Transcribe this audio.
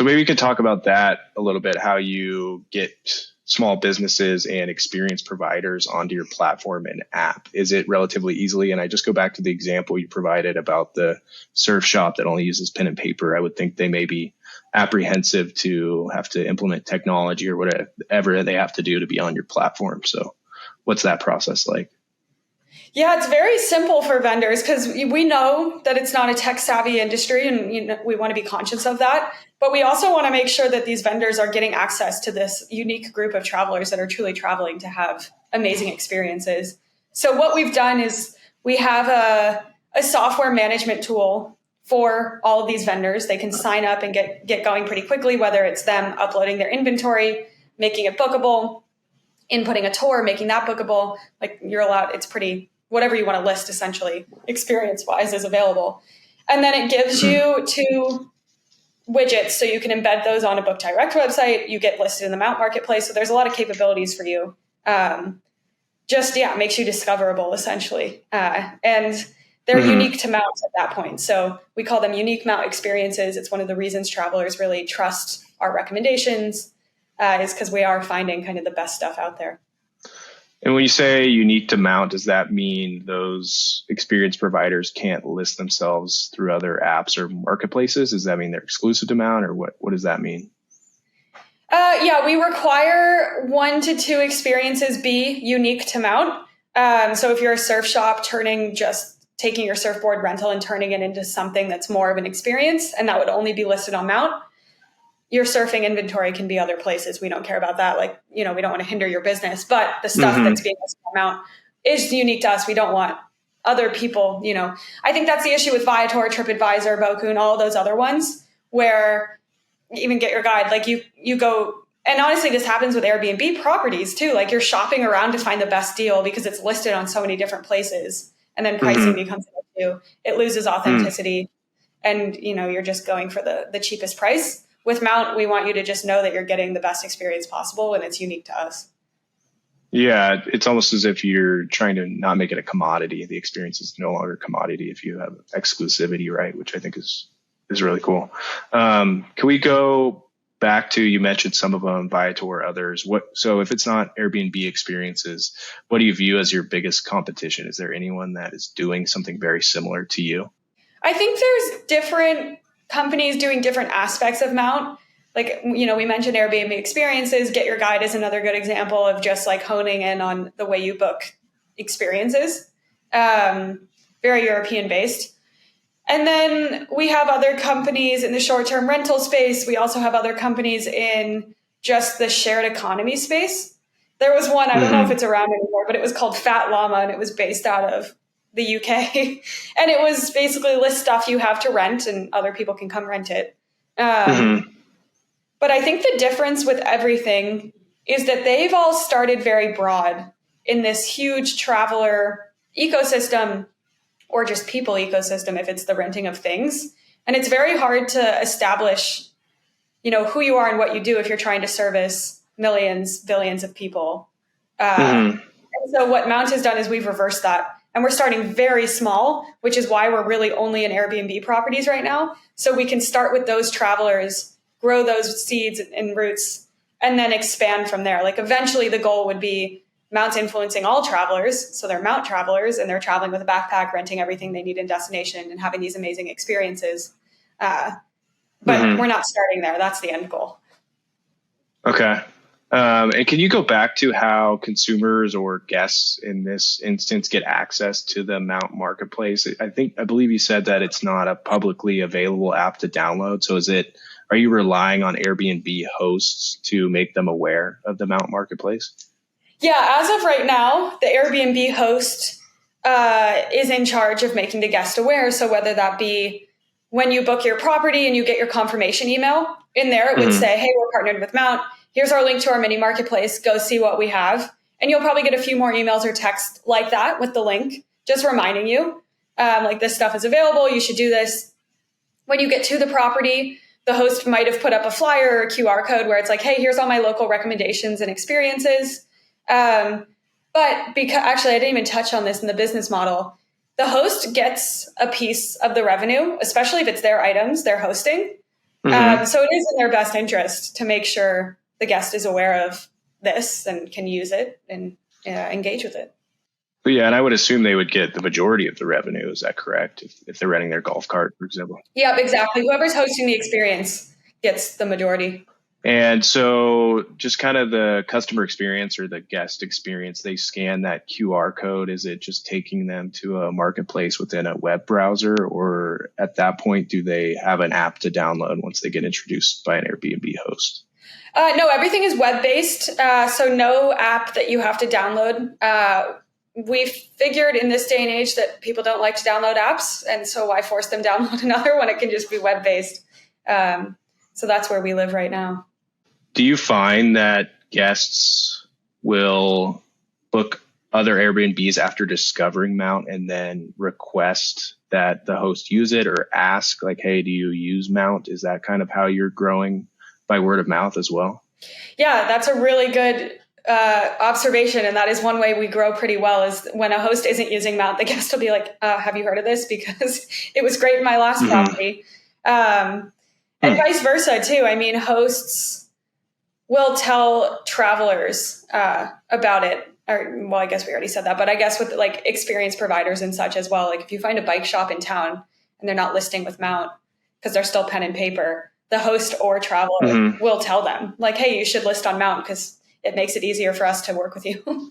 So maybe you could talk about that a little bit, how you get small businesses and experience providers onto your platform and app. Is it relatively easily? And I just go back to the example you provided about the surf shop that only uses pen and paper. I would think they may be apprehensive to have to implement technology or whatever they have to do to be on your platform. So what's that process like? Yeah, it's very simple for vendors because we know that it's not a tech savvy industry, and we want to be conscious of that. But we also want to make sure that these vendors are getting access to this unique group of travelers that are truly traveling to have amazing experiences. So what we've done is we have a software management tool for all of these vendors. They can sign up and get going pretty quickly, whether it's them uploading their inventory, making it bookable, inputting a tour, making that bookable. Like you're allowed, it's pretty, whatever you want to list essentially experience-wise is available. And then it gives you 2 widgets so you can embed those on a Book Direct website. You get listed in the Mount Marketplace. So there's a lot of capabilities for you. Makes you discoverable essentially. And they're unique to Mount at that point. So we call them unique Mount experiences. It's one of the reasons travelers really trust our recommendations is because we are finding kind of the best stuff out there. And when you say unique to Mount, does that mean those experience providers can't list themselves through other apps or marketplaces? Does that mean they're exclusive to Mount, or what does that mean? We require 1 to 2 experiences be unique to Mount. So if you're a surf shop taking your surfboard rental and turning it into something that's more of an experience, and that would only be listed on Mount, your surfing inventory can be other places. We don't care about that. We don't want to hinder your business, but the stuff that's being listed on Mount is unique to us. We don't want other people, I think that's the issue with Viator, TripAdvisor, Boku, and all those other ones where even Get Your Guide, like you go, and honestly, this happens with Airbnb properties too. Like you're shopping around to find the best deal because it's listed on so many different places, and then pricing becomes an issue. It loses authenticity, and you're just going for the cheapest price. With Mount, we want you to just know that you're getting the best experience possible, and it's unique to us. Yeah, it's almost as if you're trying to not make it a commodity. The experience is no longer a commodity if you have exclusivity, right? Which I think is really cool. Can we go back to, you mentioned some of them, Viator, others. So if it's not Airbnb experiences, what do you view as your biggest competition? Is there anyone that is doing something very similar to you? I think there's different companies doing different aspects of Mount. Like, we mentioned Airbnb experiences. Get Your Guide is another good example of just like honing in on the way you book experiences. Very European based. And then we have other companies in the short-term rental space. We also have other companies in just the shared economy space. There was one, I don't know if it's around anymore, but it was called Fat Llama, and it was based out of the UK. And it was basically list stuff you have to rent and other people can come rent it. But I think the difference with everything is that they've all started very broad in this huge traveler ecosystem, or just people ecosystem if it's the renting of things. And it's very hard to establish, who you are and what you do if you're trying to service millions, billions of people. And so what Mount has done is we've reversed that. And we're starting very small, which is why we're really only in Airbnb properties right now. So we can start with those travelers, grow those seeds and roots, and then expand from there. Like eventually the goal would be Mount's influencing all travelers. So they're Mount travelers and they're traveling with a backpack, renting everything they need in destination and having these amazing experiences. But we're not starting there. That's the end goal. Okay. And can you go back to how consumers or guests in this instance get access to the Mount Marketplace? I believe you said that it's not a publicly available app to download. So are you relying on Airbnb hosts to make them aware of the Mount Marketplace? Yeah, as of right now, the Airbnb host is in charge of making the guest aware. So whether that be when you book your property and you get your confirmation email, in there it would say, hey, we're partnered with Mount. Here's our link to our mini marketplace. Go see what we have. And you'll probably get a few more emails or texts like that with the link, just reminding you, like this stuff is available. You should do this. When you get to the property, the host might have put up a flyer or a QR code where it's like, hey, here's all my local recommendations and experiences. But actually, I didn't even touch on this in the business model. The host gets a piece of the revenue, especially if it's their items they're hosting. Mm-hmm. So it is in their best interest to make sure the guest is aware of this and can use it and engage with it. But yeah, and I would assume they would get the majority of the revenue. Is that correct? If they're renting their golf cart, for example. Yep, exactly. Whoever's hosting the experience gets the majority. And so just kind of the customer experience or the guest experience, they scan that QR code. Is it just taking them to a marketplace within a web browser, or at that point, do they have an app to download once they get introduced by an Airbnb host? No, everything is web-based, so no app that you have to download. We figured in this day and age that people don't like to download apps, and so why force them to download another when it can just be web-based? So that's where we live right now. Do you find that guests will book other Airbnbs after discovering Mount and then request that the host use it, or ask like, hey, do you use Mount? Is that kind of how you're growing by word of mouth as well? Yeah, that's a really good observation. And that is one way we grow pretty well, is when a host isn't using Mount, the guest will be like, have you heard of this? Because it was great in my last property. And vice versa too. I mean, hosts will tell travelers about it. Or, well, I guess we already said that, but I guess with like experience providers and such as well. Like if you find a bike shop in town and they're not listing with Mount because they're still pen and paper, the host or traveler will tell them like, hey, you should list on Mount because it makes it easier for us to work with you.